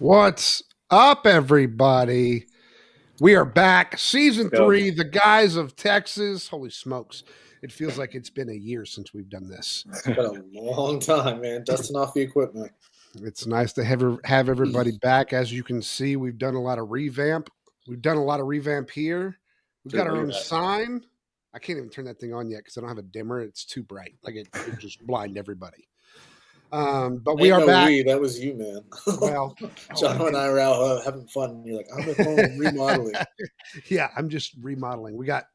What's up, everybody? We are back. Season Go. 3, The Guys of Texas. Holy smokes. It feels like it's been a year since we've done this. It's been a long time, man. Dusting off the equipment. It's nice to have everybody back. As you can see, we've done a lot of revamp. We've done a lot of revamp here. We've got our own sign. I can't even turn that thing on yet because I don't have a dimmer. It's too bright. Like it just blind everybody. But we are back. That was you, man. Well, John and I were out having fun. And you're like, I'm at home remodeling. Yeah, I'm just remodeling. We got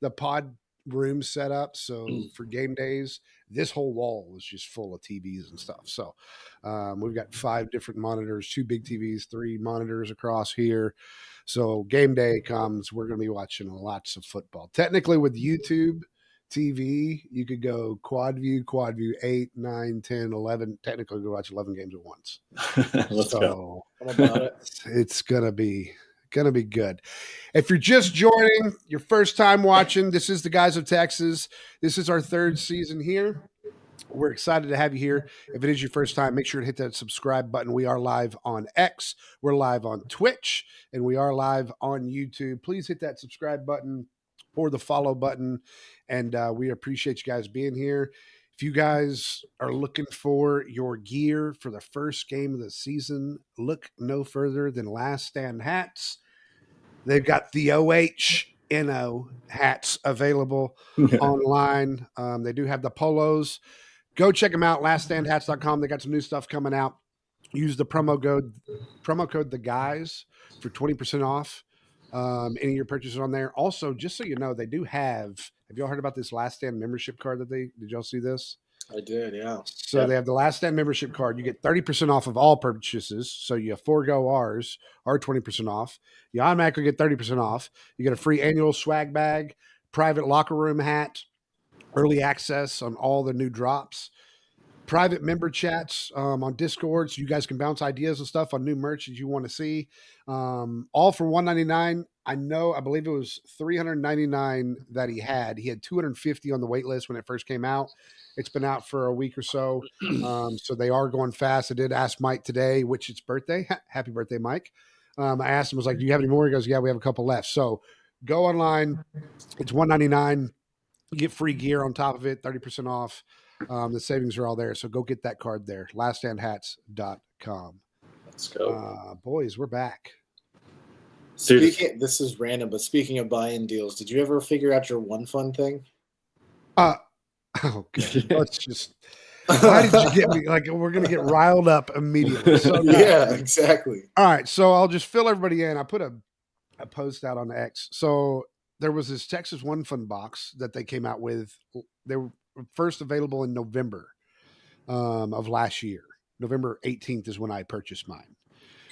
the pod room set up. So for game days, this whole wall is just full of TVs and stuff. So we've got 5 different monitors, 2 big TVs, 3 monitors across here. So game day comes, we're going to be watching lots of football. Technically with YouTube TV, you could go quad view 8, 9, 10, 11. Technically, go watch 11 games at once. Let's go. I'm about it. It's gonna be good. If you're just joining, your first time watching, this is the Guys of Texas. This is our 3rd season here. We're excited to have you here. If it is your first time, make sure to hit that subscribe button. We are live on X, we're live on Twitch, and we are live on YouTube. Please hit that subscribe button or the follow button. And we appreciate you guys being here. If you guys are looking for your gear for the first game of the season, look no further than Last Stand Hats. They've got the OHNO hats available online. They do have the polos. Go check them out, laststandhats.com. They got some new stuff coming out. Use the promo code The Guys for 20% off. Any of your purchases on there. Also, just so you know, they do have y'all heard about this Last Stand membership card did y'all see this? I did, yeah. So They have the Last Stand membership card. You get 30% off of all purchases. So you forego ours, our 20% off. You automatically get 30% off. You get a free annual swag bag, private locker room hat, early access on all the new drops, private member chats on Discord, so you guys can bounce ideas and stuff on new merch that you want to see. All for $199. I believe it was $399 that he had. He had 250 on the wait list when it first came out. It's been out for a week or so. So they are going fast. I did ask Mike today, which it's birthday. Happy birthday, Mike. I asked him, was like, do you have any more? He goes, yeah, we have a couple left. So go online. It's $199. You get free gear on top of it, 30% off. The savings are all there. So go get that card there. laststandhats.com. Let's go. Boys, we're back. This is random, but speaking of buy-in deals, did you ever figure out your One Fun thing? Oh, God. Let's just. Why did you get me? Like, we're going to get riled up immediately. So, yeah, exactly. All right. So I'll just fill everybody in. I put a post out on X. So there was this Texas One Fun box that they came out with. They were first available in November of last year. November 18th is when I purchased mine.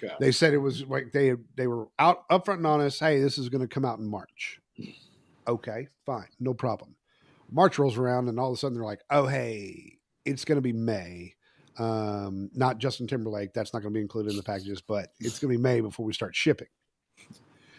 Okay. They said it was like they were out upfront and honest. Hey, this is going to come out in March. Okay, fine, no problem. March rolls around and all of a sudden they're like, oh, hey, it's going to be May. Not Justin Timberlake. That's not going to be included in the packages, but it's going to be May before we start shipping.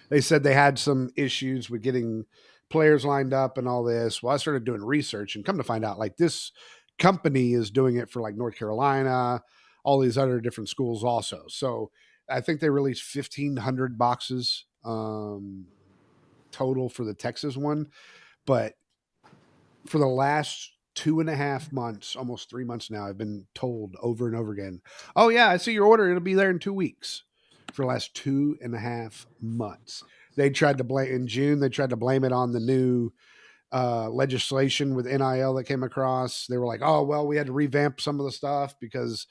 They said they had some issues with getting players lined up and all this. Well, I started doing research and come to find out, like, this company is doing it for like North Carolina, all these other different schools also. So I think they released 1,500 boxes total for the Texas one. But for the last 2.5 months, almost 3 months now, I've been told over and over again, oh yeah, I see your order. It'll be there in 2 weeks. For the last 2.5 months. They tried to blame in June. They tried to blame it on the new legislation with NIL that came across. They were like, oh, well, we had to revamp some of the stuff because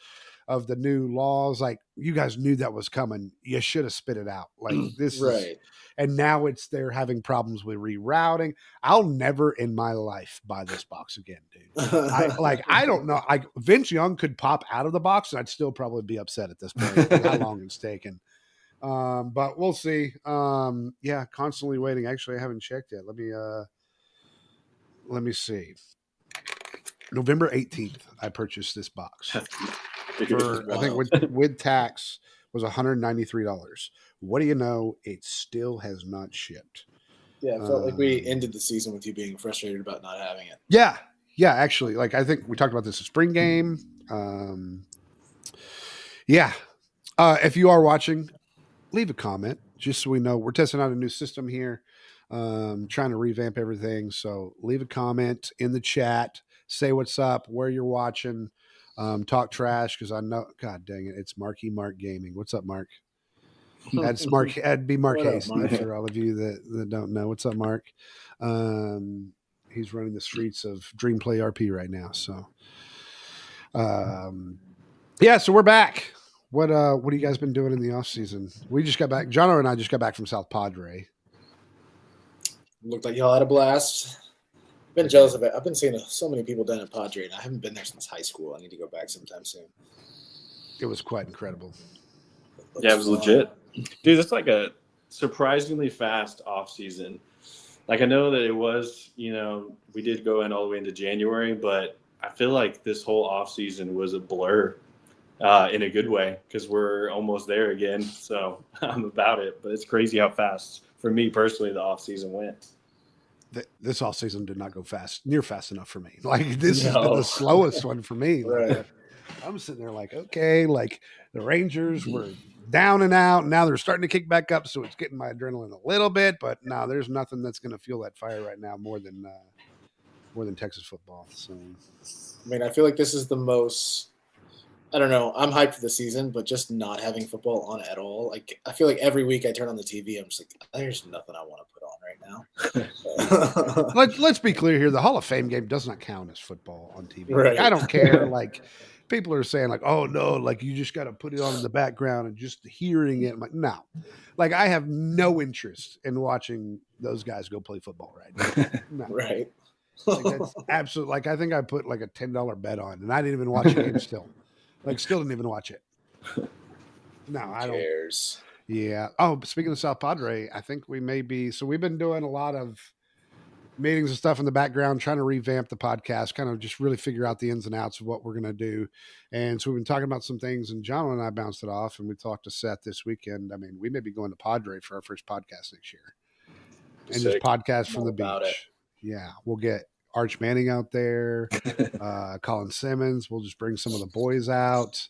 of the new laws. Like, you guys knew that was coming. You should have spit it out. Like, this right. And now they're having problems with rerouting. I'll never in my life buy this box again, dude. I don't know. Vince Young could pop out of the box and I'd still probably be upset at this point how long it's taken. But we'll see. Yeah, constantly waiting. Actually, I haven't checked yet. Let me see. November 18th, I purchased this box. For, I think with tax was $193. What do you know? It still has not shipped. Yeah, it felt like we ended the season with you being frustrated about not having it. Yeah, actually. Like, I think we talked about this in spring game. Yeah. If you are watching, leave a comment just so we know. We're testing out a new system here, trying to revamp everything. So leave a comment in the chat, say what's up, where you're watching, talk trash because I know. God dang it, it's Marky Mark Gaming. What's up, Mark? That's Mark. That'd be Mark What up, Hasty Mark? for all of you that don't know. What's up, Mark? He's running the streets of Dream Play RP right now. So, yeah. So we're back. What have you guys been doing in the off season? We just got back. Jono and I just got back from South Padre. Looked like y'all had a blast. Been jealous of it. I've been seeing so many people down at Padre, and I haven't been there since high school. I need to go back sometime soon. It was quite incredible. Yeah, it was legit. Dude, it's like a surprisingly fast off season. Like I know that it was, we did go in all the way into January, but I feel like this whole off season was a blur in a good way because we're almost there again. So I'm about it, but it's crazy how fast, for me personally, the off season went. This off season did not go near fast enough for me. Like this has been the slowest one for me. Like, Right. I'm sitting there like, okay, like the Rangers were down and out. And now they're starting to kick back up, so it's getting my adrenaline a little bit. But no, there's nothing that's going to fuel that fire right now more than Texas football. So, I mean, I feel like this is the most. I don't know. I'm hyped for the season, but just not having football on at all. Like I feel like every week I turn on the TV, I'm just like, there's nothing I want to put on right now. let's be clear here: the Hall of Fame game does not count as football on TV. Right. Like, I don't care. Like people are saying, like, oh no, like you just got to put it on in the background and just hearing it. I'm like, no, like I have no interest in watching those guys go play football right now. No. Right. Like that's absolutely. Like I think I put like a $10 bet on, and I didn't even watch the game still. Like still didn't even watch it. No, I don't. Cares. Yeah. Oh, speaking of South Padre, I think we may be. So we've been doing a lot of meetings and stuff in the background, trying to revamp the podcast, kind of just really figure out the ins and outs of what we're going to do. And so we've been talking about some things, and John and I bounced it off, and we talked to Seth this weekend. I mean, we may be going to Padre for our first podcast next year, and just podcast from the beach. Yeah, we'll get Arch Manning out there, Colin Simmons. We'll just bring some of the boys out.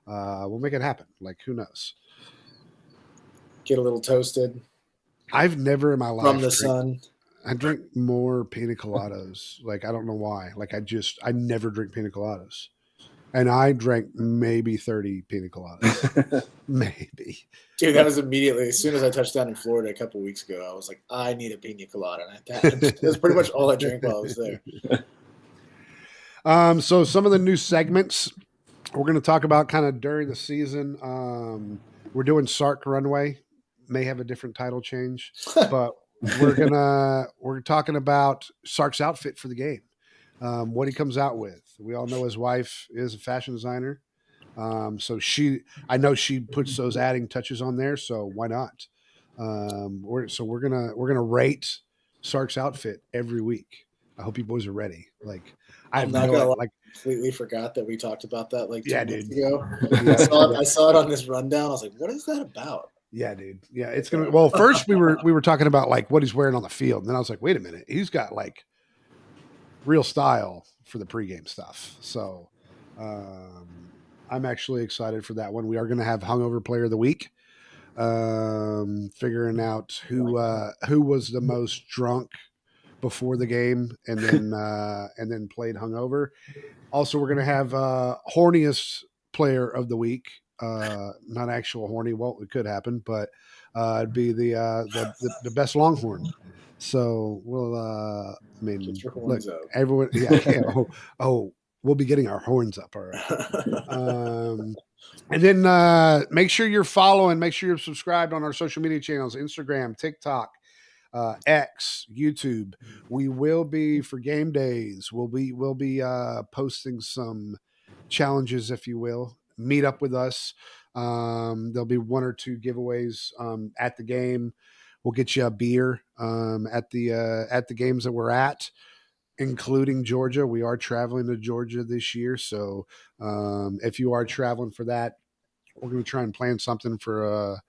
We'll make it happen. Like, who knows? Get a little toasted. I've never in my life from the sun. I drink more pina coladas. Like, I don't know why. Like, I never drink pina coladas. And I drank maybe 30 pina coladas. Maybe. Dude, that was immediately, as soon as I touched down in Florida a couple of weeks ago, I was like, I need a pina colada. And that was pretty much all I drank while I was there. So some of the new segments we're going to talk about kind of during the season. We're doing Sark Runway. May have a different title change, but we're talking about Sark's outfit for the game. What he comes out with. We all know his wife is a fashion designer. So I know she puts those adding touches on there. So why not? We're gonna rate Sark's outfit every week. I hope you boys are ready. Like I'm not gonna lie, I completely forgot that we talked about that like 2 months ago. Yeah. I saw it on this rundown. I was like, what is that about? Yeah, dude. Yeah, it's gonna. Well, first we were talking about like what he's wearing on the field, and then I was like, wait a minute, he's got like real style for the pregame stuff. So I'm actually excited for that one. We are going to have Hungover Player of the Week, figuring out who was the most drunk before the game and then played hungover. Also, we're going to have Horniest Player of the Week. Not actual horny. Well, it could happen, but it'd be the best Longhorn. So we'll, I mean, look, everyone, yeah. We'll be getting our horns up. All right. And then make sure you're following, make sure you're subscribed on our social media channels, Instagram, TikTok, X, YouTube. We will be for game days. We'll be posting some challenges, if you will. Meet up with us. There'll be 1 or 2 giveaways at the game. We'll get you a beer at the games that we're at, including Georgia. We are traveling to Georgia this year, so if you are traveling for that, we're going to try and plan something for a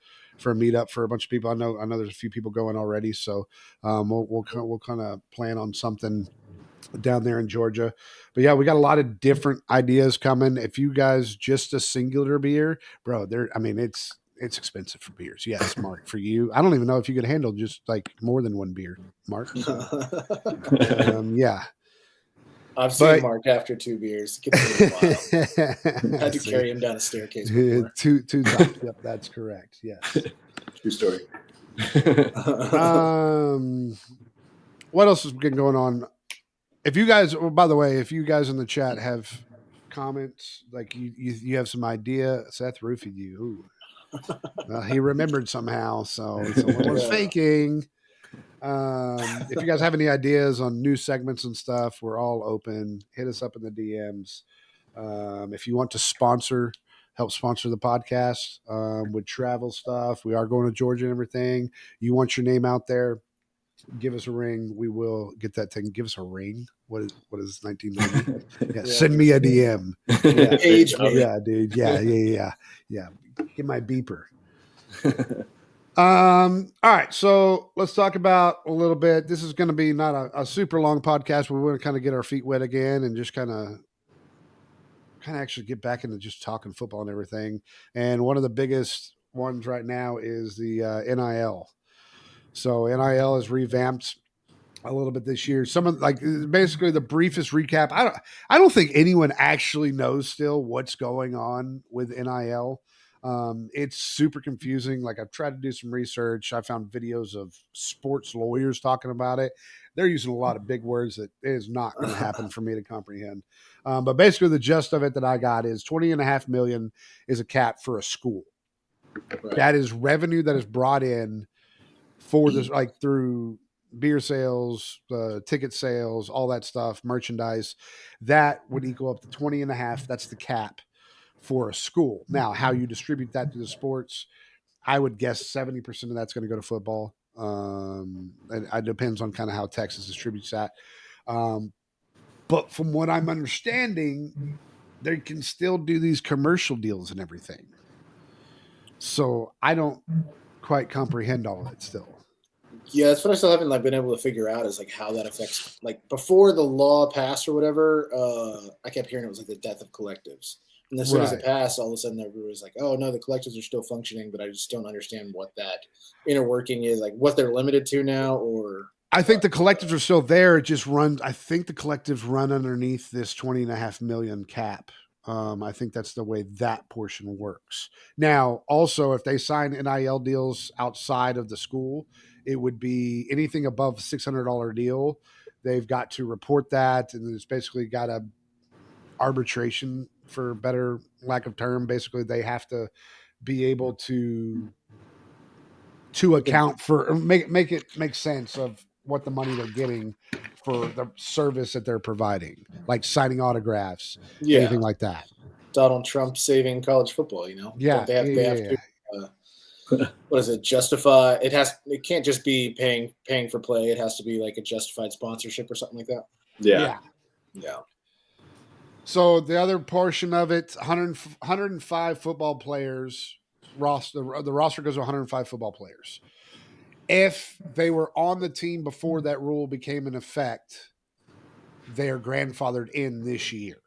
meetup for a bunch of people. I know there's a few people going already, so we'll kind of plan on something down there in Georgia. But yeah, we got a lot of different ideas coming. If you guys just a singular beer, bro, it's expensive for beers. Yes, Mark, for you. I don't even know if you could handle just like more than one beer, Mark. Yeah. I've seen Mark after 2 beers. It gets a little wild. I had to carry him down a staircase before. two times. Yep, that's correct. Yes. True story. What else has been going on? If you guys, by the way, if you guys in the chat have comments, like you have some idea, Seth roofied you. He remembered somehow, so someone was faking. If you guys have any ideas on new segments and stuff, we're all open. Hit us up in the DMs. If you want to help sponsor the podcast with travel stuff, we are going to Georgia and everything. You want your name out there, give us a ring. We will get that thing. Give us a ring. What is 1990? Yeah, send me a DM. Yeah, Age me. Yeah, dude. Yeah. Get my beeper. All right, so let's talk about a little bit. This is going to be not a super long podcast, but we want to kind of get our feet wet again and just kind of actually get back into just talking football and everything. And one of the biggest ones right now is the NIL. So NIL is revamped a little bit this year. Some of basically the briefest recap. I don't think anyone actually knows still what's going on with NIL. It's super confusing. Like, I've tried to do some research. I found videos of sports lawyers talking about it. They're using a lot of big words that is not going to happen for me to comprehend. But basically the gist of it that I got is $20.5 million is a cap for a school. Right. That is revenue that is brought in for this, like through beer sales, ticket sales, all that stuff, merchandise. That would equal up to 20.5. That's the cap for a school. Now, how you distribute that to the sports, I would guess 70% of that's going to go to football. It depends on kind of how Texas distributes that. But from what I'm understanding, they can still do these commercial deals and everything. So I don't quite comprehend all of it still. Yeah, that's what I still haven't been able to figure out is how that affects before the law passed or whatever. I kept hearing it was the death of collectives. And as soon as it passed, all of a sudden everybody was like, "Oh no, the collectives are still functioning," but I just don't understand what that inner working is, what they're limited to now. Or I think the collectives are still there. It just runs. I think the collectives run underneath this $20.5 million cap. I think that's the way that portion works. Now, also, if they sign NIL deals outside of the school, it would be anything above $600 deal. They've got to report that, and it's basically got a arbitration, for better lack of term. Basically, they have to be able to account for, or make it make sense of what the money they're getting for the service that they're providing, like signing autographs, anything like that. Donald Trump saving college football, Yeah. They have to what is it? Justify it can't just be paying for play. It has to be a justified sponsorship or something like that. Yeah. So the other portion of it, 105 football players roster. The roster goes to 105 football players. If they were on the team before that rule became in effect, they are grandfathered in this year.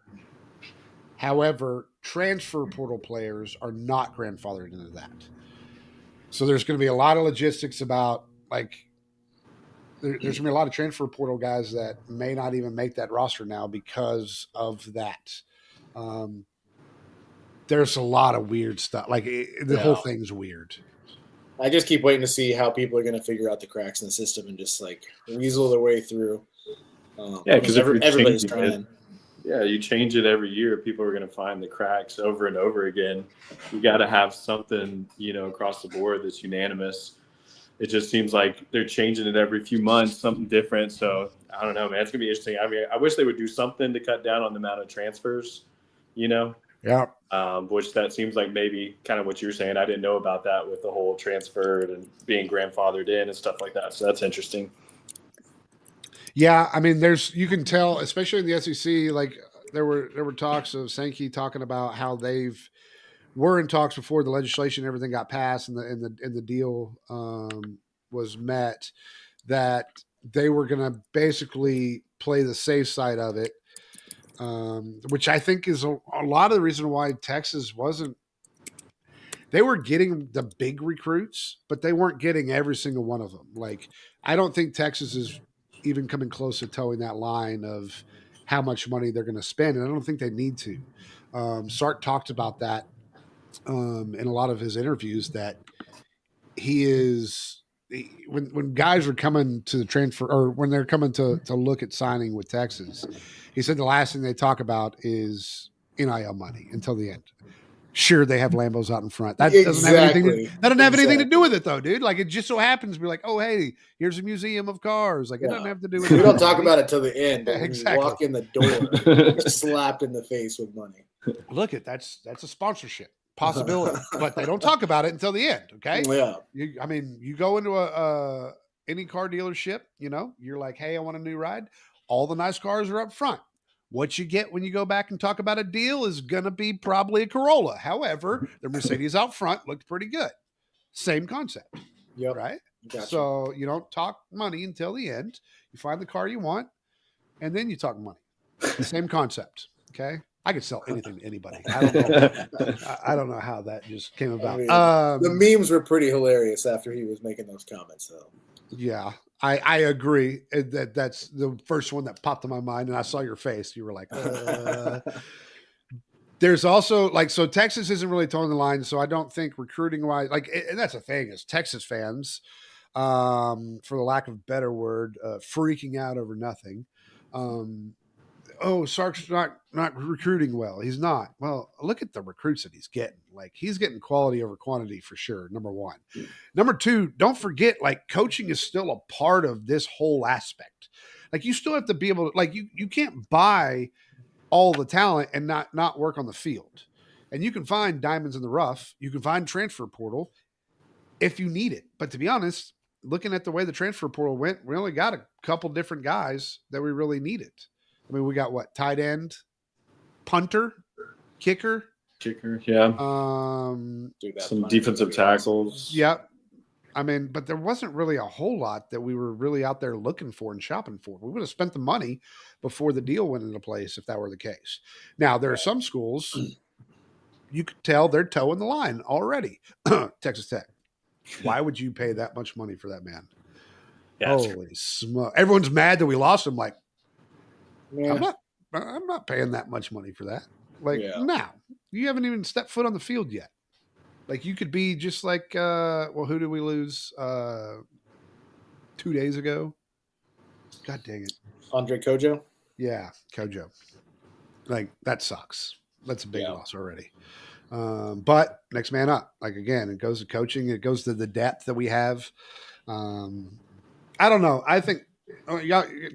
However, transfer portal players are not grandfathered into that. So there's going to be a lot of logistics about there's going to be a lot of transfer portal guys that may not even make that roster now because of that. There's a lot of weird stuff. The whole thing's weird. I just keep waiting to see how people are going to figure out the cracks in the system and just weasel their way through. Because everybody's trying. You change it every year. People are going to find the cracks over and over again. You got to have something, across the board that's unanimous. It just seems like they're changing it every few months, something different. So I don't know, man. It's going to be interesting. I mean, I wish they would do something to cut down on the amount of transfers, Yeah. Which that seems like maybe kind of what you're saying. I didn't know about that with the whole transferred and being grandfathered in and stuff like that. So that's interesting. Yeah, I mean, you can tell, especially in the SEC, there were talks of Sankey talking about how were in talks before the legislation and everything got passed and the deal was met, that they were going to basically play the safe side of it, which I think is a lot of the reason why Texas wasn't. They were getting the big recruits, but they weren't getting every single one of them. Like, I don't think Texas is even coming close to towing that line of how much money they're going to spend, and I don't think they need to. Sark talked about that in a lot of his interviews, that when guys are coming to the transfer, or when they're coming to look at signing with Texas, he said the last thing they talk about is NIL money until the end. Sure, they have Lambos out in front. That doesn't have anything. That doesn't have anything to do with it, though, dude. Like, it just so happens to be like, oh, hey, here's a museum of cars. Like, it doesn't have to do with it. We don't talk about it till the end. But when Exactly. you walk in the door, you're slapped in the face with money. Look, that's a sponsorship possibility, but they don't talk about it until the end. Okay. Yeah. You go into any car dealership, you're like, hey, I want a new ride. All the nice cars are up front. What you get when you go back and talk about a deal is going to be probably a Corolla. However, the Mercedes out front looked pretty good. Same concept. Yep. Right? Gotcha. So you don't talk money until the end. You find the car you want, and then you talk money. Same concept. Okay? I could sell anything to anybody. I don't know how that just came about. The memes were pretty hilarious after he was making those comments, though. Yeah. I agree. That's the first one that popped in my mind, and I saw your face. You were like, There's also, so Texas isn't really towing the line, so I don't think recruiting-wise, and that's the thing, is Texas fans, for the lack of a better word, freaking out over nothing. Sark's not recruiting well. He's not. Well, look at the recruits that he's getting. Like, he's getting quality over quantity for sure, number one. Number two, don't forget, coaching is still a part of this whole aspect. You still have to be able to, you can't buy all the talent and not work on the field. And you can find diamonds in the rough. You can find transfer portal if you need it. But to be honest, looking at the way the transfer portal went, we only got a couple different guys that we really needed. I mean, we got tight end, punter, kicker, yeah. Some defensive tackles. Yep. I mean, but there wasn't really a whole lot that we were really out there looking for and shopping for. We would have spent the money before the deal went into place if that were the case. Now, there are some schools you could tell they're towing the line already. Texas Tech. Why would you pay that much money for that man? Yeah, holy smoke! Everyone's mad that we lost him. Yeah. I'm not paying that much money for that. Now you haven't even stepped foot on the field yet. You could be just who did we lose 2 days ago? God dang it. Andre Kojo? Yeah, Kojo. That sucks. That's a big loss already. But next man up. Again, it goes to coaching. It goes to the depth that we have. I don't know. I think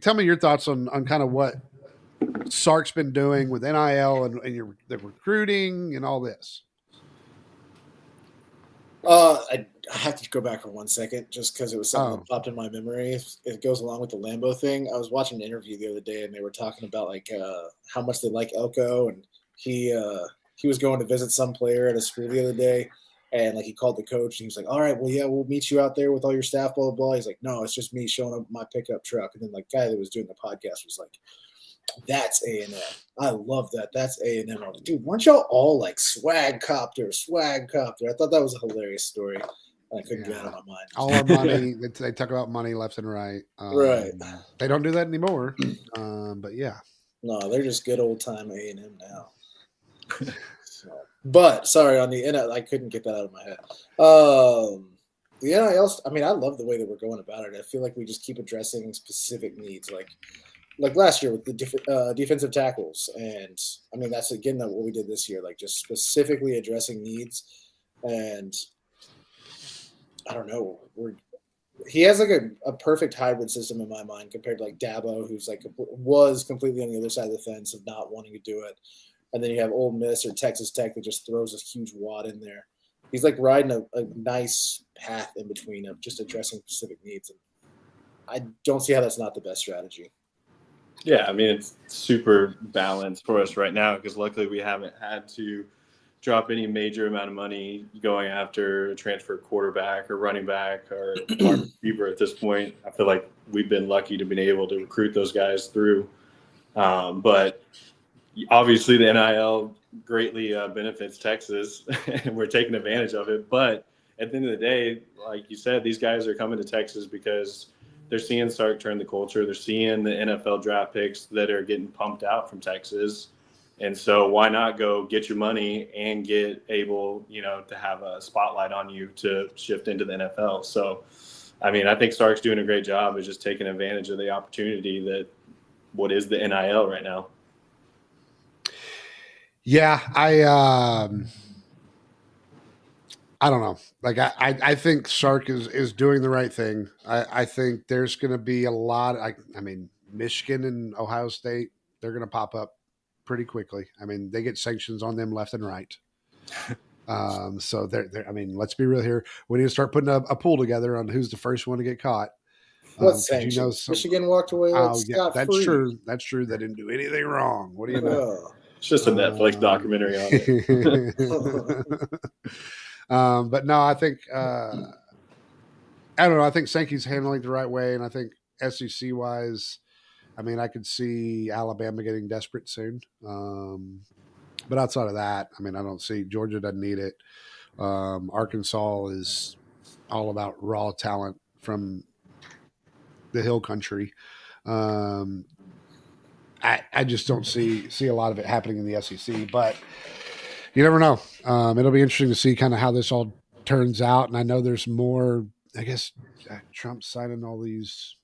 tell me your thoughts on kind of what Sark's been doing with NIL and the recruiting and all this. I have to go back for 1 second just because it was something that popped in my memory. It goes along with the Lambo thing. I was watching an interview the other day, and they were talking about how much they like Elko, and he was going to visit some player at a school the other day, and he called the coach, and he was like, "All right, well, yeah, we'll meet you out there with all your staff, blah blah blah." He's like, "No, it's just me showing up my pickup truck," and then guy that was doing the podcast was like, "That's A&M. I love that. That's A&M." I was like, dude, weren't y'all all swag copter? I thought that was a hilarious story. I couldn't get it out of my mind. All our money, they talk about money left and right. Right. They don't do that anymore. But yeah. No, they're just good old time A&M now. But sorry, on the NIL, I couldn't get that out of my head. The NIL, I love the way that we're going about it. I feel like we just keep addressing specific needs, like last year with the defensive tackles, and that's again what we did this year, just specifically addressing needs. And I don't know, he has a perfect hybrid system in my mind compared to Dabo, who's was completely on the other side of the fence of not wanting to do it. And then you have Ole Miss or Texas Tech that just throws a huge wad in there. He's riding a nice path in between of just addressing specific needs. And I don't see how that's not the best strategy. Yeah, it's super balanced for us right now because luckily we haven't had to drop any major amount of money going after a transfer quarterback or running back or wide receiver at this point. I feel like we've been lucky to be able to recruit those guys through. But obviously the NIL greatly benefits Texas, and we're taking advantage of it. But at the end of the day, like you said, these guys are coming to Texas because they're seeing Sark turn the culture. They're seeing the NFL draft picks that are getting pumped out from Texas. And so why not go get your money and get able, to have a spotlight on you to shift into the NFL. So, I mean, I think Sark's doing a great job of just taking advantage of the opportunity that what is the NIL right now. Yeah, I don't know. Like I think Sark is doing the right thing. I think there's going to be a lot. I mean, Michigan and Ohio State, they're going to pop up pretty quickly. I mean, they get sanctions on them left and right. So they're. I mean, let's be real here. We need to start putting a pool together on who's the first one to get caught. What sanctions? Michigan walked away like scot-free. That's true. That's true. They didn't do anything wrong. What do you know? It's just a Netflix documentary on it. But no, I think I don't know. I think Sankey's handling it the right way, and I think SEC wise, I mean, I could see Alabama getting desperate soon. But outside of that, I mean, I don't see Georgia doesn't need it. Arkansas is all about raw talent from the Hill Country. I just don't see a lot of it happening in the SEC, but you never know. It'll be interesting to see kind of how this all turns out. And I know there's more, I guess, Trump's signing all these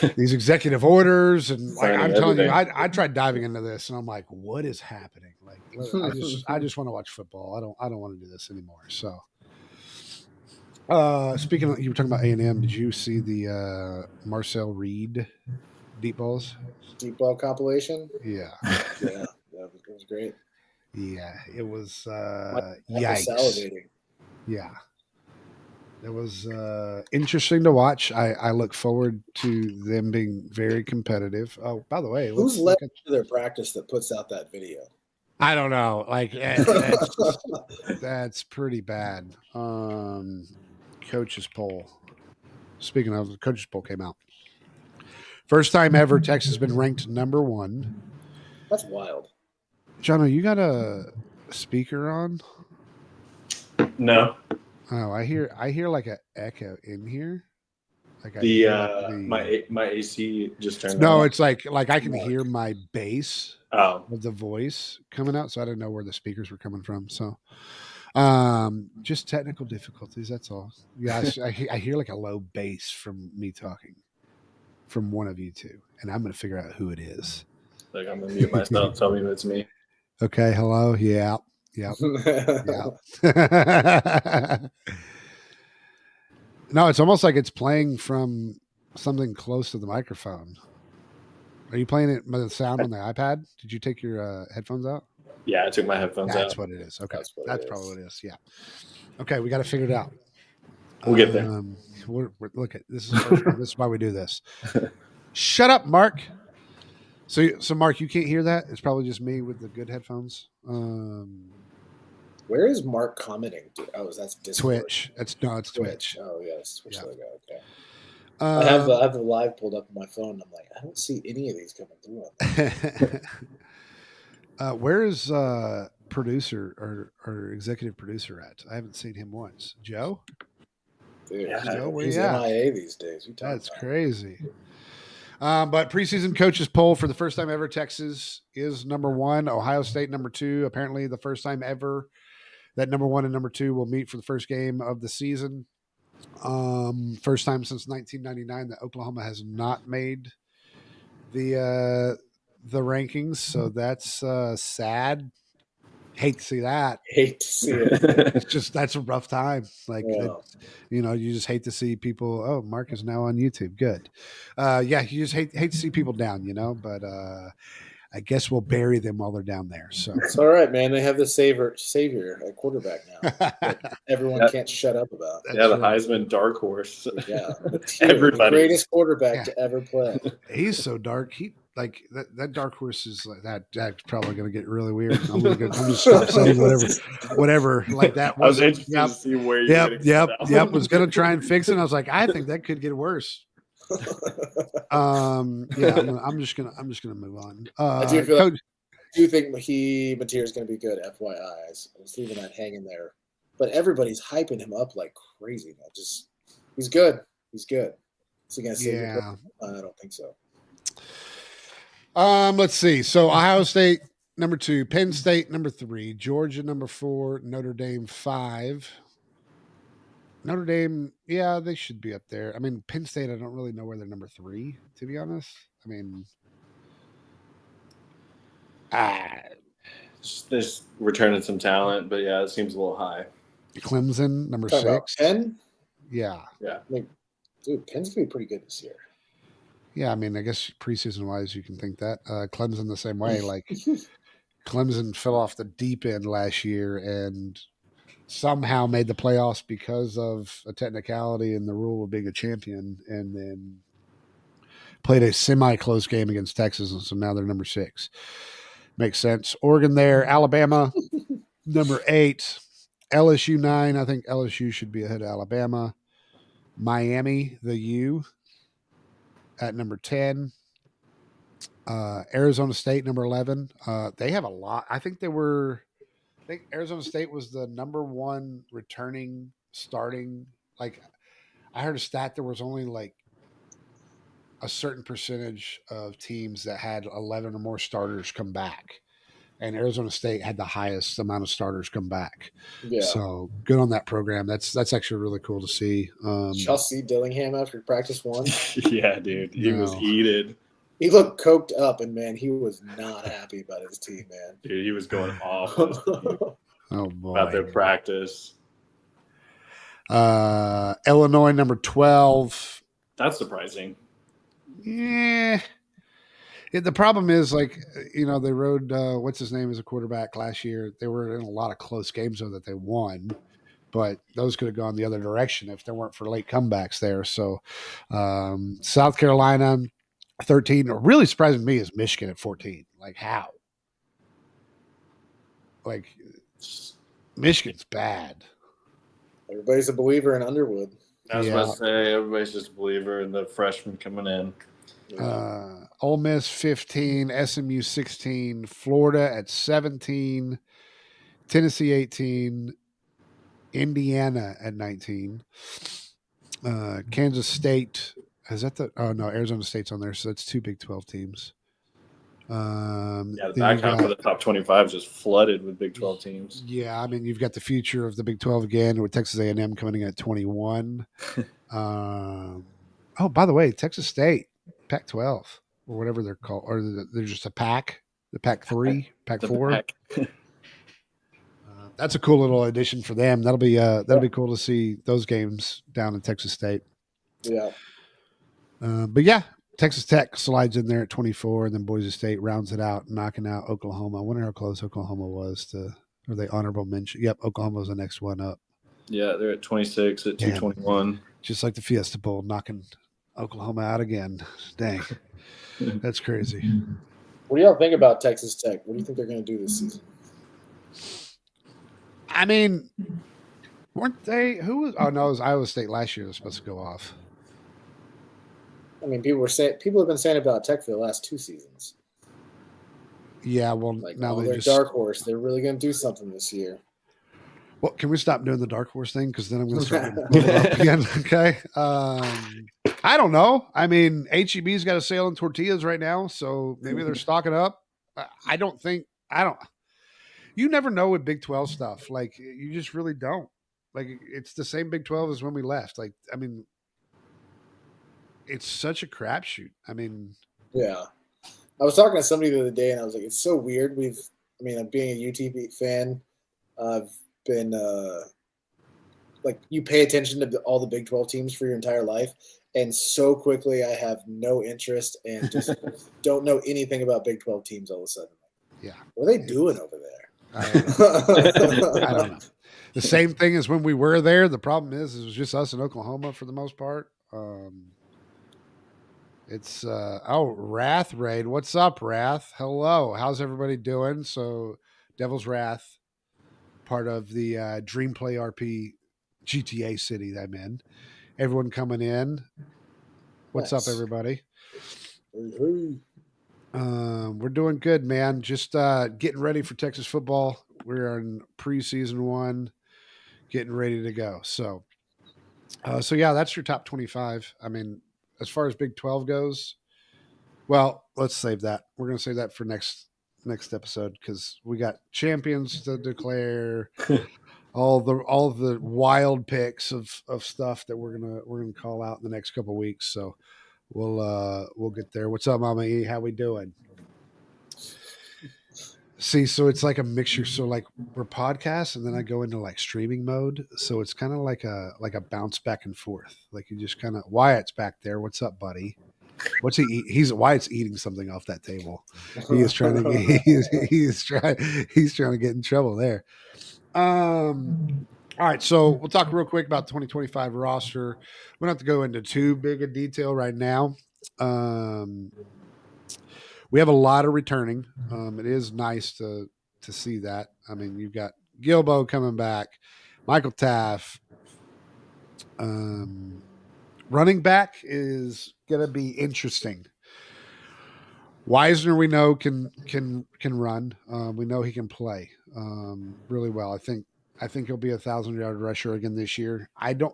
executive orders. And like, I'm telling you, I tried diving into this and I'm like, what is happening? Like, I just want to watch football. I don't want to do this anymore. So, speaking of, you were talking about A&M. Did you see the Marcel Reed deep balls? Deep ball compilation? Yeah. Yeah. It was great. Yeah, it was yikes. Salivating. Yeah. It was interesting to watch. I look forward to them being very competitive. Oh, by the way, who's left to their practice that puts out that video? I don't know. Like that's pretty bad. Coaches poll. Speaking of, the coaches poll came out. First time ever Texas has been ranked number 1. That's wild. Jono, you got a speaker on? No. Oh, I hear like an echo in here. Like my AC just turned on. No, it's like I can hear my bass of the voice coming out, so I didn't know where the speakers were coming from. So, just technical difficulties. That's all. Yeah, I hear like a low bass from me talking from one of you two, and I'm going to figure out who it is. Like I'm going to mute myself. Tell me if it's me. Okay. Hello. Yeah. Yeah. No, it's almost like it's playing from something close to the microphone. Are you playing it with the sound on the iPad? Did you take your headphones out? Yeah, I took my headphones out. That's what it is. Okay. That's probably what it is. Yeah. Okay. We got to figure it out. We'll get there. Look at this. This is why we do this. Shut up, Mark. So Mark, you can't hear that? It's probably just me with the good headphones. Where is Mark commenting? Oh, that's Discord. Twitch. It's Twitch. Oh, yeah, it's Twitch logo. Okay. I have the live pulled up on my phone. And I'm like, I don't see any of these coming through. Where is producer or executive producer at? I haven't seen him once. Joe? Dude, Joe, where he's you at? MIA these days. That's crazy. But preseason coaches poll for the first time ever, Texas is number 1, Ohio State number 2. Apparently the first time ever that number 1 and number 2 will meet for the first game of the season. First time since 1999 that Oklahoma has not made the rankings. So that's sad. Hate to see that. Hate to see it. It's just, that's a rough time. Like, you just hate to see people. Oh, Mark is now on YouTube. Good. Yeah, you just hate to see people down, but I guess we'll bury them while they're down there. So it's all right, man. They have the savior at quarterback now. That everyone can't shut up about. The Heisman dark horse. Yeah, everybody. The greatest quarterback to ever play. He's so dark. like that dark horse is like that. That's probably going to get really weird. I'm just stop saying whatever. Like that I was wasn't. interested Yep, to see where you're going to yep. Was going to try and fix it. And I was like, I think that could get worse. Yeah, I'm just gonna move on. I do feel Coach, do think Mateer is going to be good. FYI, I was leaving that hanging there, but everybody's hyping him up like crazy. He's good. He's good. Is he going to save the I don't think so. Let's see. So Ohio State number 2, Penn State number 3, Georgia number 4, Notre Dame 5. Notre Dame, yeah, they should be up there. I mean, Penn State, I don't really know where they're number 3, to be honest. I mean, just returning some talent, but yeah, it seems a little high. Clemson number 6. Penn? Yeah. I mean, dude, Penn's gonna be pretty good this year. Yeah, I mean, I guess preseason wise, you can think that. Clemson the same way. Like Clemson fell off the deep end last year and somehow made the playoffs because of a technicality and the rule of being a champion, and then played a semi-close game against Texas, and so now they're number 6. Makes sense. Oregon there, Alabama number 8, LSU 9. I think LSU should be ahead of Alabama. Miami, the U, at number 10. Arizona State number 11. They have a lot. I think Arizona State was the number 1 returning starting. Like, I heard a stat there was only like a certain percentage of teams that had 11 or more starters come back, and Arizona State had the highest amount of starters come back. Yeah. So good on that program. That's actually really cool to see. Chelsea Dillingham after practice 1. Yeah, dude, he was heated. He looked coked up, and man, he was not happy about his team, man. Dude, he was going off oh boy, about their practice. Illinois number 12. That's surprising. Yeah. The problem is, like, they rode what's his name as a quarterback last year. They were in a lot of close games though that they won, but those could have gone the other direction if there weren't for late comebacks there. So South Carolina 13. Really surprising me is Michigan at 14. Like, how? Like, Michigan's bad. Everybody's a believer in Underwood. I was about to say, everybody's just a believer in the freshman coming in. Ole Miss 15, SMU 16, Florida at 17, Tennessee 18, Indiana at 19, Kansas State. Is that Arizona State's on there, so that's 2 Big 12 teams. The back half of the top 25 is just flooded with Big 12 teams. Yeah, I mean, you've got the future of the Big 12 again with Texas A&M coming in at 21. By the way, Texas State, Pac-12 or whatever they're called, or they're just a pack, the Pac-3, Pac-4. That's a cool little addition for them. That'll be cool to see those games down in Texas State. Yeah. But yeah, Texas Tech slides in there at 24, and then Boise State rounds it out, knocking out Oklahoma. I wonder how close Oklahoma was or they honorable mention. Yep, Oklahoma's the next one up. Yeah, they're at 26 at 221. Just like the Fiesta Bowl, knocking Oklahoma out again. Dang. That's crazy. What do y'all think about Texas Tech? What do you think they're going to do this season? I mean, weren't they? Who was? Oh no, it was Iowa State last year. Was supposed to go off. I mean, people have been saying about Tech for the last 2 seasons. Yeah, well, now they're dark horse. They're really going to do something this year. Well, can we stop doing the dark horse thing? Because then I'm going to start getting up again. Okay. I don't know. I mean, HEB's got a sale on tortillas right now, so maybe they're stocking up. I don't. You never know with Big 12 stuff. Like, you just really don't. Like, it's the same Big 12 as when we left. Like, I mean, it's such a crapshoot. I mean, yeah. I was talking to somebody the other day, and I was like, it's so weird. I'm being a UTV fan. I've been you pay attention to all the Big 12 teams for your entire life, and so quickly I have no interest and just don't know anything about Big 12 teams all of a sudden. Yeah. What are they doing over there? I don't know. The same thing as when we were there. The problem is it was just us in Oklahoma for the most part. It's Wrath Raid. What's up, Wrath? Hello. How's everybody doing? So, Devil's Wrath, part of the Dream Play RP GTA city that I'm in. Everyone coming in. What's up, everybody? Hey. We're doing good, man. Just getting ready for Texas football. We're in preseason 1, getting ready to go. So yeah, that's your top 25. I mean, as far as Big 12 goes, well, let's save that. We're going to save that for next episode because we got champions to declare. all the wild picks of stuff that we're gonna call out in the next couple of weeks. So we'll get there. What's up, Mama E? How we doing? See, so it's like a mixture. So like we're podcasts, and then I go into like streaming mode. So it's kind of like a bounce back and forth. Like you just kind of Wyatt's back there. What's up, buddy? What's he eat? Wyatt's eating something off that table. He is trying to he's trying to get in trouble there. All right, so we'll talk real quick about 2025 roster. We don't have to go into too big a detail right now. We have a lot of returning. It is nice to see that. I mean, you've got Gilbo coming back, Michael Taff. Running back is going to be interesting. Wisner, we know can run. We know he can play really well. I think he'll be 1,000-yard rusher again this year.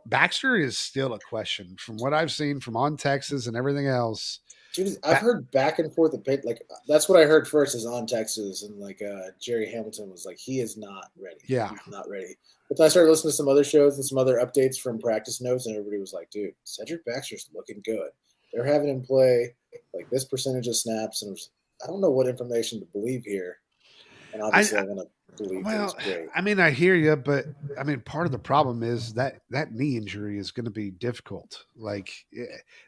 Baxter is still a question from what I've seen from On Texas and everything else. Dude, I've heard back and forth a bit. Like that's what I heard first is On Texas, and like Jerry Hamilton was like, he is not ready. Yeah, he's not ready. But then I started listening to some other shows and some other updates from practice notes, and everybody was like, dude, Cedric Baxter's looking good. They're having him play like this percentage of snaps, and I don't know what information to believe here. And obviously, I want to believe he's great. I mean, I hear you, but I mean, part of the problem is that knee injury is going to be difficult. Like,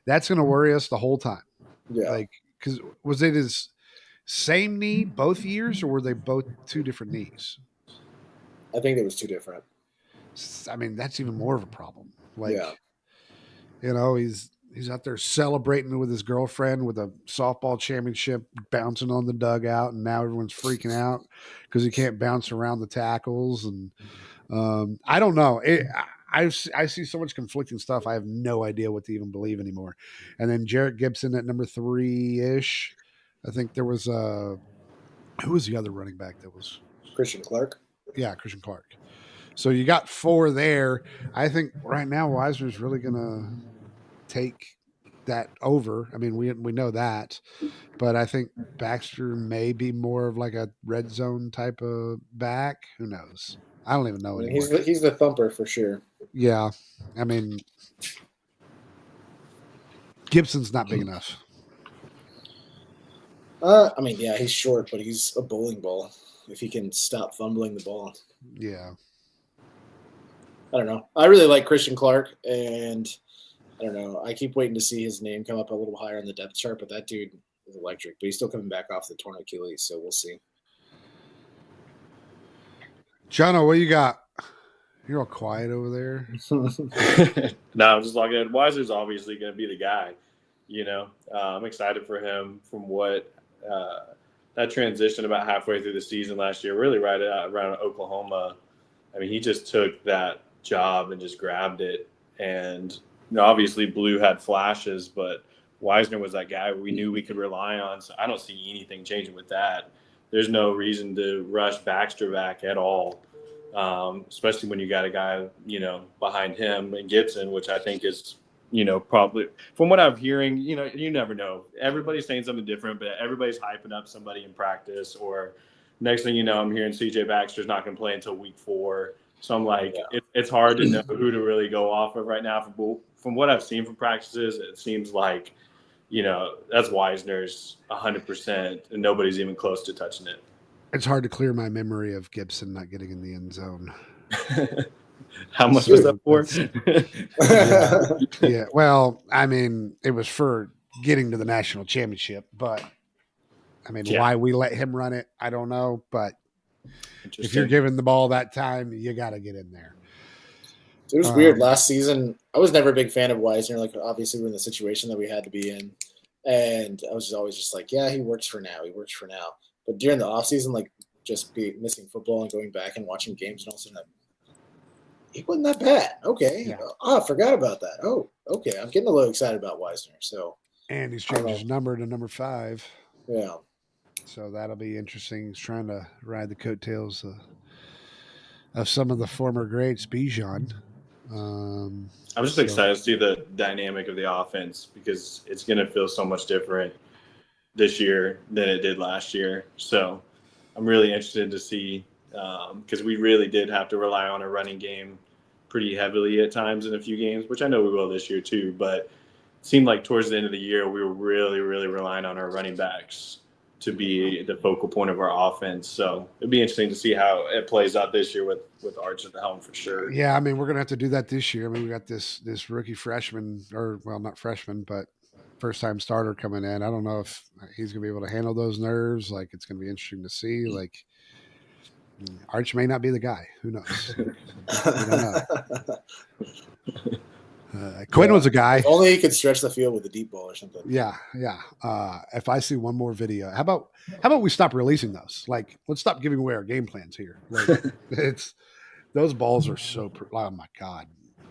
that's going to worry us the whole time. Yeah. Like, because was it his same knee both years, or were they both two different knees? I think it was two different. I mean, that's even more of a problem. Like, yeah. You know, he's out there celebrating with his girlfriend with a softball championship, bouncing on the dugout, and now everyone's freaking out because he can't bounce around the tackles. And I don't know. I see so much conflicting stuff. I have no idea what to even believe anymore. And then Jarrett Gibson at number 3-ish. I think there was who was the other running back that was Christian Clark? Yeah, Christian Clark. So you got 4 there. I think right now Wisner's really going to take that over. I mean, we know that, but I think Baxter may be more of like a red zone type of back. Who knows? I don't even know anymore. He's the thumper for sure. Yeah, I mean, Gibson's not big enough. I mean, yeah, he's short, but he's a bowling ball. If he can stop fumbling the ball. Yeah. I don't know. I really like Christian Clark, and I don't know. I keep waiting to see his name come up a little higher on the depth chart, but that dude is electric. But he's still coming back off the torn Achilles, so we'll see. Jono, what you got? You're all quiet over there. No, I'm just logging in. Weiser's obviously going to be the guy. You know, I'm excited for him from what that transition about halfway through the season last year, really right around Oklahoma. I mean, he just took that job and just grabbed it. And you know, obviously Blue had flashes, but Wisner was that guy we knew we could rely on. So I don't see anything changing with that. There's no reason to rush Baxter back at all, especially when you got a guy, you know, behind him and Gibson, which I think is, you know, probably from what I'm hearing, you know, you never know. Everybody's saying something different, but everybody's hyping up somebody in practice, or next thing you know, I'm hearing CJ Baxter's not going to play until week 4. So I'm like, it's hard to know who to really go off of right now. From what I've seen from practices, it seems like, you know, that's Wisner's 100%, and nobody's even close to touching it. It's hard to clear my memory of Gibson not getting in the end zone. How much was that for? Yeah. Well, I mean, it was for getting to the national championship, but I mean, why we let him run it, I don't know. But if you're given the ball that time, you got to get in there. It was weird last season. I was never a big fan of Wisner. Like, obviously, we're in the situation that we had to be in. And I was just always just like, yeah, he works for now. But during the offseason, like just be missing football and going back and watching games and all of a sudden, he wasn't that bad. Okay. Yeah. Oh, I forgot about that. Oh, okay. I'm getting a little excited about Wisner. So, And he's changed his number to number 5. Yeah. So that'll be interesting. He's trying to ride the coattails of some of the former greats, Bijan. I'm just excited to see the dynamic of the offense because it's going to feel so much different this year than it did last year. So I'm really interested to see because we really did have to rely on a running game pretty heavily at times in a few games, which I know we will this year too. But it seemed like towards the end of the year, we were really, really relying on our running backs to be the focal point of our offense. So it'd be interesting to see how it plays out this year with Arch at the helm for sure. Yeah, I mean, we're gonna have to do that this year. I mean, we got this rookie freshman, or well, not freshman, but first time starter coming in. I don't know if he's gonna be able to handle those nerves. Like, it's gonna be interesting to see. Like, Arch may not be the guy. Who knows? We don't know. Quinn was a guy. If only he could stretch the field with a deep ball or something. Yeah. If I see one more video, how about we stop releasing those? Like, let's stop giving away our game plans here. Like, those balls are so. Oh my god!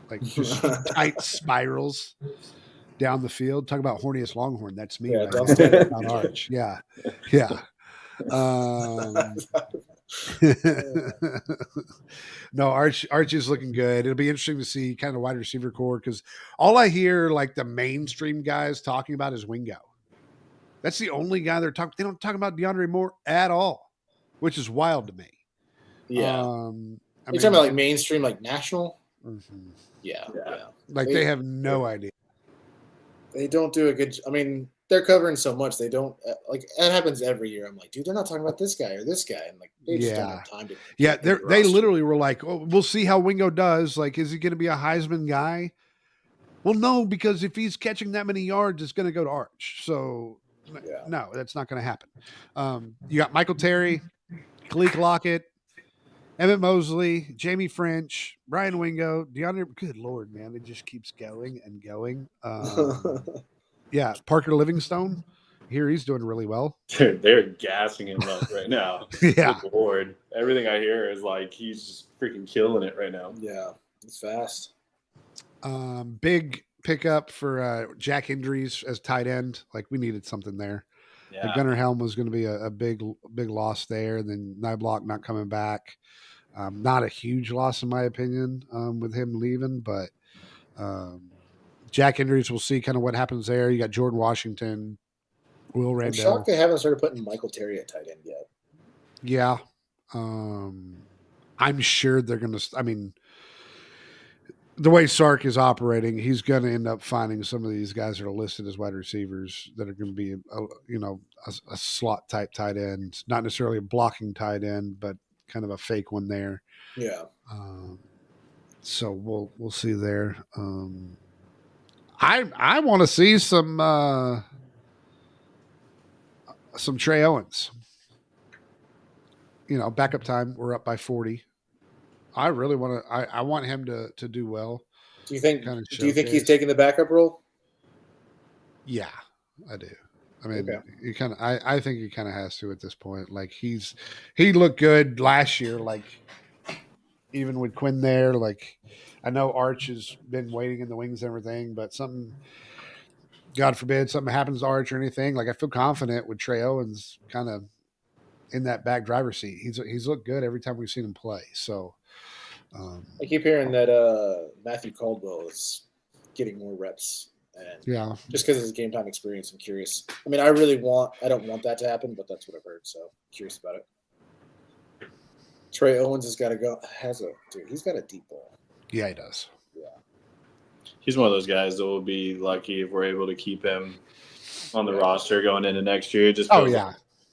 Like, just tight spirals down the field. Talk about horniest Longhorn. That's me. Yeah, right now. On Arch. Yeah. No, Arch is looking good. It'll be interesting to see kind of wide receiver core because all I hear like the mainstream guys talking about is Wingo. That's the only guy they're talking. They don't talk about DeAndre Moore at all, which is wild to me. Yeah, you're talking about like mainstream, like national. Mm-hmm. Yeah. Like they have no idea. They don't do a good. I mean, they're covering so much. They don't like that happens every year. I'm like, dude, they're not talking about this guy or this guy, and like they just don't have time to. Yeah, they literally were like, "Oh, we'll see how Wingo does. Like, is he going to be a Heisman guy?" Well, no, because if he's catching that many yards, it's going to go to Arch. So, no, that's not going to happen. You got Michael Terry, Khaleke Lockett, Emmett Mosley, Jamie French, Brian Wingo, DeAndre. Good Lord, man. It just keeps going and going. Yeah, Parker Livingstone. Here he's doing really well. Dude, they're gassing him up right now. Yeah. Good Lord. Everything I hear is like he's just freaking killing it right now. Yeah, it's fast. Big pickup for Jack Indries as tight end. Like, we needed something there. Yeah. Gunnar Helm was going to be a big loss there. And then Nyblock not coming back. Not a huge loss in my opinion with him leaving, but Jack Indries, we'll see kind of what happens there. You got Jordan Washington, Will Randall. I'm shocked they haven't started putting Michael Terry at tight end yet. Yeah. I'm sure they're going to – I mean, the way Sark is operating, he's going to end up finding some of these guys that are listed as wide receivers that are going to be, a slot type tight end, not necessarily a blocking tight end, but kind of a fake one there. Yeah. So we'll see there. I want to see some Trey Owens. Backup time. We're up by 40. I really want to. I want him to do well. Do you think he's taking the backup role? Yeah, I do. I mean, you kind of. I think he kind of has to at this point. Like he looked good last year. Like even with Quinn there. Like I know Arch has been waiting in the wings and everything, but something, God forbid, something happens to Arch or anything. Like I feel confident with Trey Owens kind of in that back driver's seat. He's looked good every time we've seen him play. So. I keep hearing that Matthew Caldwell is getting more reps, and just because of his game time experience, I'm curious. I mean, I don't want that to happen, but that's what I've heard. So curious about it. Trey Owens has got to go. He's got a deep ball. Yeah, he does. Yeah, he's one of those guys that will be lucky if we're able to keep him on the roster going into next year. Just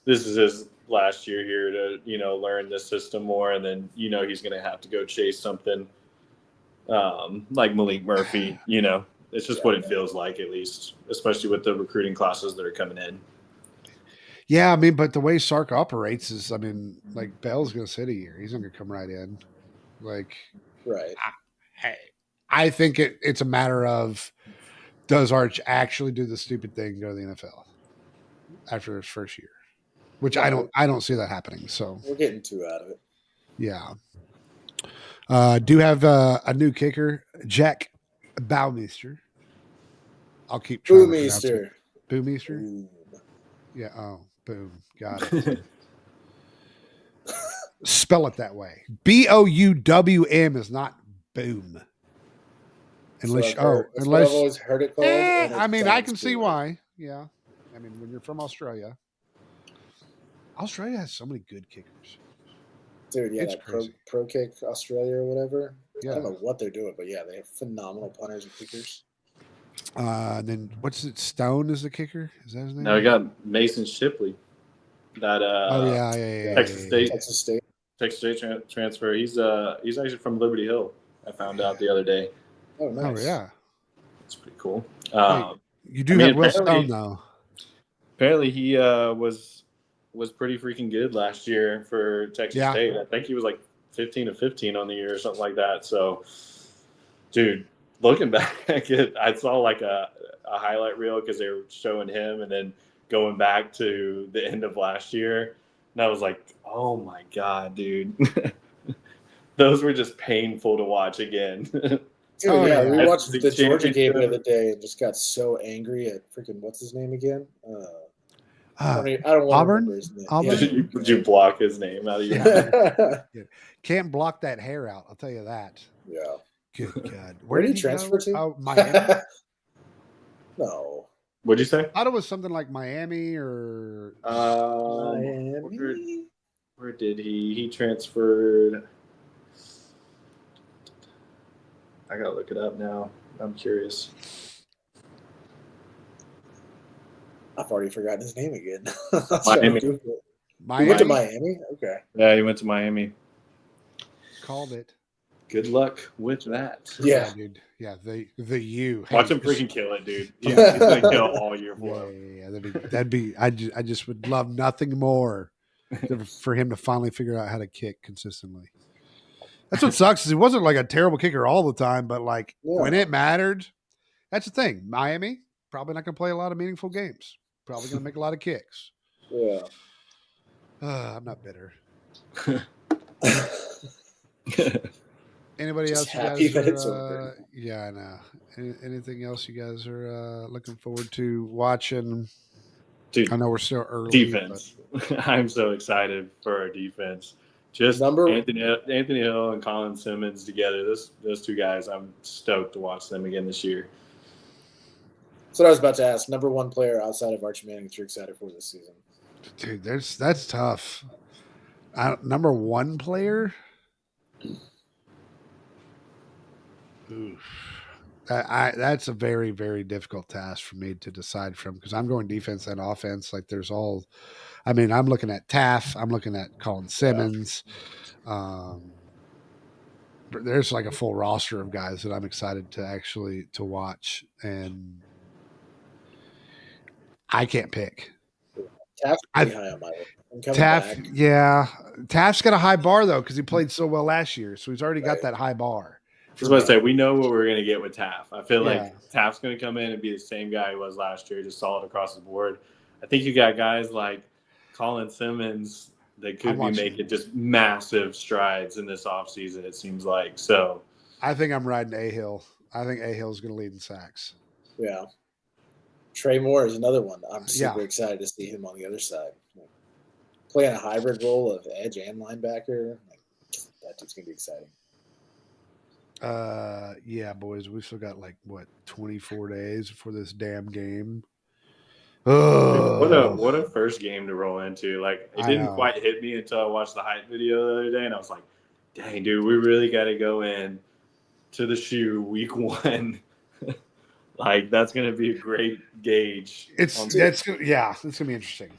this is his last year here to learn the system more, and then he's going to have to go chase something like Malik Murphy. It's just what it feels like, at least, especially with the recruiting classes that are coming in. Yeah, I mean, but the way Sark operates is, I mean, like Bell's going to sit a year. He's not going to come right in. Like, right. I think it's a matter of Does Arch actually do the stupid thing, go to the NFL after his first year? Which I don't see that happening. So we're getting too out of it. Yeah. Do have a new kicker, Jack Baumeister. I'll keep trying to pronounce it. Boomeister? Boom. Yeah. Oh, boom. Got it. Spell it that way. Boum is not boom. Unless I've always heard it called. I mean, I can see why. Yeah. I mean, when you're from Australia has so many good kickers. Dude, yeah, that pro kick Australia or whatever. Yeah. I don't know what they're doing, but yeah, they have phenomenal punters and kickers. And then what's it? Stone is the kicker? Is that his name? No, we got Mason Shipley. That Texas State transfer. He's actually from Liberty Hill. I found out the other day. Oh, nice. Oh, yeah. It's pretty cool. You do have Will Stone, though. Apparently, he was pretty freaking good last year for Texas State. I think he was like 15 of 15 on the year or something like that. So, dude, looking back, I saw like a highlight reel because they were showing him and then going back to the end of last year. And I was like, oh, my God, dude. Those were just painful to watch again. Dude, yeah, we watched the Georgia game the other day and just got so angry at freaking what's his name again? I don't want to remember his name. Auburn? Would you block his name out of your head? Can't block that hair out, I'll tell you that. Yeah. Good God. Where did he transfer to? Oh, Miami? No. What'd you say? I thought it was something like Miami or Miami. Where did he transferred? I gotta look it up now. I'm curious. I've already forgotten his name again. Miami. He went to Miami? Okay. Yeah, he went to Miami. Called it. Good luck with that. Yeah, dude. Yeah, the U. Watch him freaking kill it, dude. He's gonna kill all year for him. Yeah, that'd be. I just would love nothing more for him to finally figure out how to kick consistently. That's what sucks. Is he wasn't like a terrible kicker all the time, but like when it mattered, that's the thing. Miami probably not going to play a lot of meaningful games. Probably going to make a lot of kicks. Yeah. I'm not bitter. Anybody just else? Happy that it's over. Yeah, I know. Anything else you guys are looking forward to watching? Dude, I know we're still early. Defense. I'm so excited for our defense. Just Anthony Hill and Colin Simmons together. Those two guys, I'm stoked to watch them again this year. That's what I was about to ask. Number one player outside of Archie Manning that you're excited for this season? Dude, that's tough. Number one player? Oof. That's a very, very difficult task for me to decide from because I'm going defense and offense. Like I'm looking at Taff. I'm looking at Colin Simmons. There's like a full roster of guys that I'm excited to watch, and I can't pick. Taff's pretty high on my list. Taff's got a high bar though because he played so well last year, so he's already got that high bar. I was about to say, we know what we're going to get with Taff. I feel like Taff's going to come in and be the same guy he was last year, just solid across the board. I think you got guys like Colin Simmons that could be making just massive strides in this offseason, it seems like. So I think I'm riding A-Hill. I think A-Hill's going to lead in sacks. Yeah. Trey Moore is another one. I'm super excited to see him on the other side. Playing a hybrid role of edge and linebacker. That dude's going to be exciting. Yeah, boys, we've still got 24 days before this damn game. Oh, what a first game to roll into. Like, it didn't quite hit me until I watched the hype video the other day, and I was like, dang, dude, we really got to go in to the shoe week one. Like, that's going to be a great gauge. It's going to be interesting.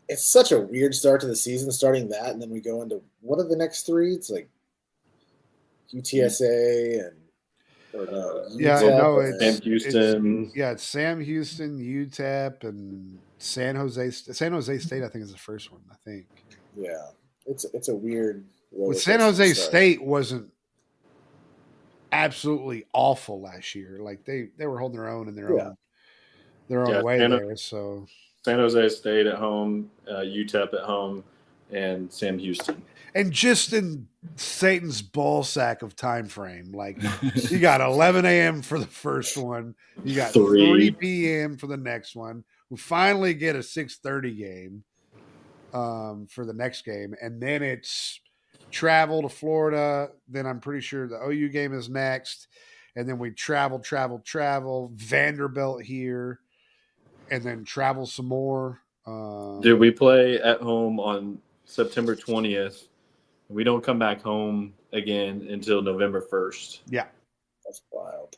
It's such a weird start to the season, starting that, and then we go into what are the next three? It's like UTSA Sam Houston. It's Sam Houston, UTEP, and San Jose. San Jose State, I think, is the first one. I think. Yeah, it's a weird. With San Jose State wasn't absolutely awful last year. Like they were holding their own in their own way there. So San Jose State at home, UTEP at home, and Sam Houston. And just in Satan's ball sack of time frame, like you got 11 a.m. for the first one, you got 3 p.m. for the next one. We finally get a 6:30 game for the next game, and then it's travel to Florida. Then I'm pretty sure the OU game is next, and then we travel Vanderbilt here, and then travel some more. Dude, we play at home on September 20th. We don't come back home again until November 1st. Yeah. That's wild.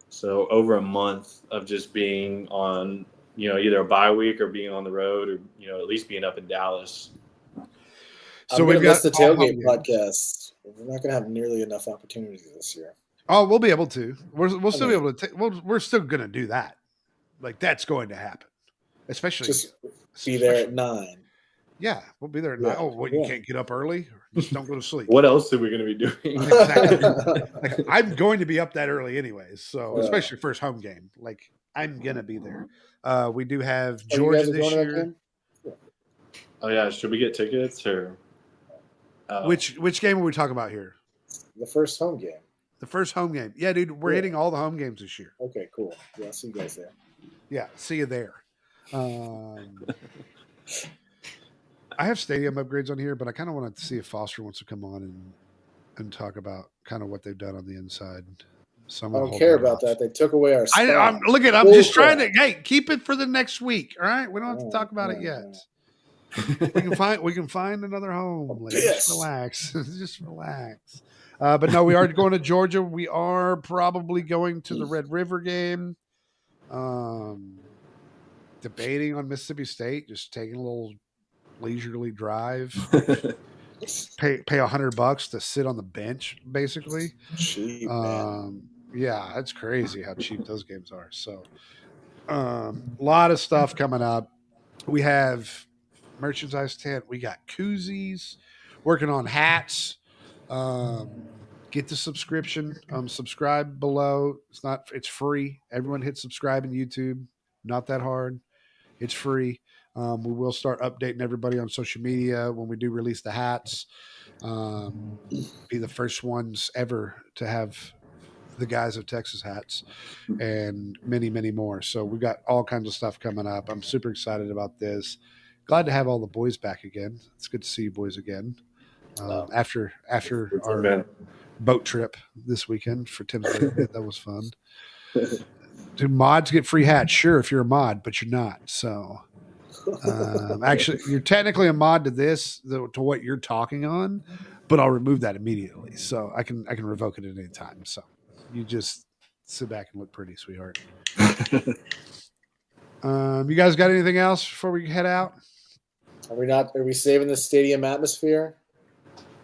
So over a month of just being on, either a bye week or being on the road or, at least being up in Dallas. So we've got the tailgate podcast. We're not going to have nearly enough opportunities this year. Oh, we'll be able to. We'll still be able to. We're still going to do that. Like that's going to happen. Especially be there at 9. Yeah, we'll be there at 9. Oh, you can't get up early? Just don't go to sleep. What else are we going to be doing? Exactly. I'm going to be up that early anyways. So especially first home game. Like I'm going to be there. We do have Georgia this year. Oh yeah, should we get tickets or? Which game are we talking about here? The first home game. The first home game. Yeah, dude, we're hitting all the home games this year. Okay, cool. Yeah, I'll see you guys there. Yeah, see you there. I have stadium upgrades on here, but I kind of want to see if Foster wants to come on and talk about kind of what they've done on the inside. I don't care about that. They took away our spot. I'm just trying to keep it for the next week. All right, we don't have to talk about it yet. We can find another home. Just relax. Just relax. But no, we are going to Georgia. We are probably going to the Red River game. Debating on Mississippi State, just taking a little leisurely drive. pay $100 to sit on the bench, basically. Cheap, man. Yeah, that's crazy how cheap those games are. So, a lot of stuff coming up. We have merchandise tent. We got koozies. Working on hats. Get the subscription. Subscribe below. It's free. Everyone hit subscribe in YouTube. Not that hard. It's free. We will start updating everybody on social media when we do release the hats. Be the first ones ever to have the Guys of Texas hats and many, many more. So we've got all kinds of stuff coming up. I'm super excited about this. Glad to have all the boys back again. It's good to see you boys again. After our boat trip this weekend for Tim's birthday. That was fun. Do mods get free hats? Sure, if you're a mod, but you're not. So actually, you're technically a mod to this, to what you're talking on, but I'll remove that immediately. So I can revoke it at any time. So you just sit back and look pretty, sweetheart. You guys got anything else before we head out? Are we saving the stadium atmosphere?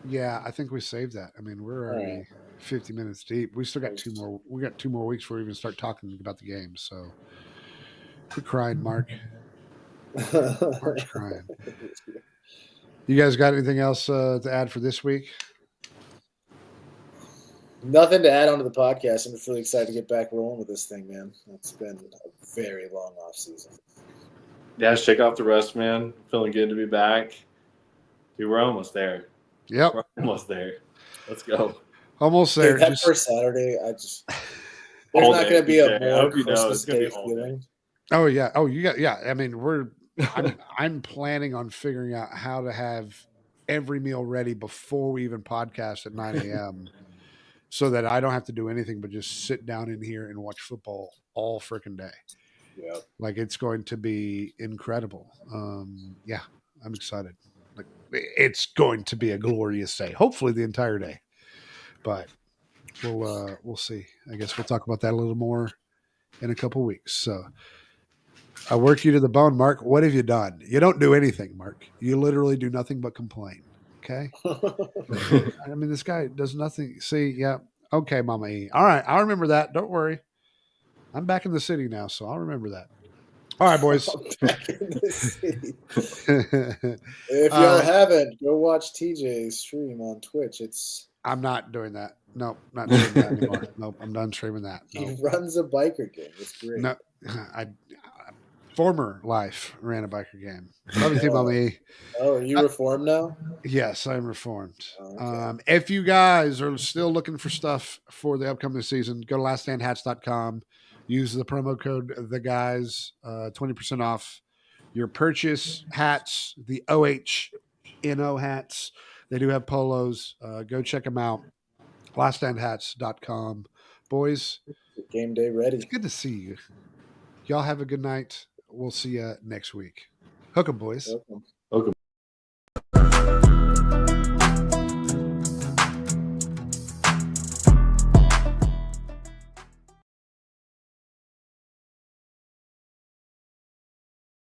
Yeah, I think we saved that. I mean, we're already 50 minutes deep. We still got 2 more. We got 2 more weeks before we even start talking about the game. So quit crying, Mark. Mark's crying. You guys got anything else to add for this week? Nothing to add onto the podcast. I'm just really excited to get back rolling with this thing, man. It's been a very long off season. Yeah, shake off the rust, man. Feeling good to be back. Dude, we're almost there. Yep. We're almost there. Let's go. Almost there. Dude, that first Saturday, there's not going to be a more Christmas Day feeling. Oh yeah. Oh, you got I mean, I'm planning on figuring out how to have every meal ready before we even podcast at 9 a.m. so that I don't have to do anything but just sit down in here and watch football all freaking day. Yeah. Like it's going to be incredible. Yeah, I'm excited. Like it's going to be a glorious day. Hopefully the entire day. But we'll see. I guess we'll talk about that a little more in a couple of weeks. So I work you to the bone, Mark. What have you done? You don't do anything, Mark. You literally do nothing but complain. Okay. I mean, this guy does nothing. See, yeah. Okay, Mama E. All right. I'll remember that. Don't worry. I'm back in the city now, so I'll remember that. All right, boys. Back in the city. If y'all haven't, go watch TJ's stream on Twitch. I'm not doing that. Nope, not streaming that anymore. Nope, I'm done streaming that. He Nope. runs a biker gang. It's great. No, I former life ran a biker game. Love team on me. Oh, are you reformed now? Yes, I'm reformed. Okay. If you guys are still looking for stuff for the upcoming season, go to laststandhats.com. Use the promo code the guys, 20% off your purchase. Hats, the OHNO hats. They do have polos. Go check them out. Laststandhats.com. Boys, Game day ready. it's good to see you. Y'all have a good night. We'll see you next week. Hook 'em, boys. Welcome.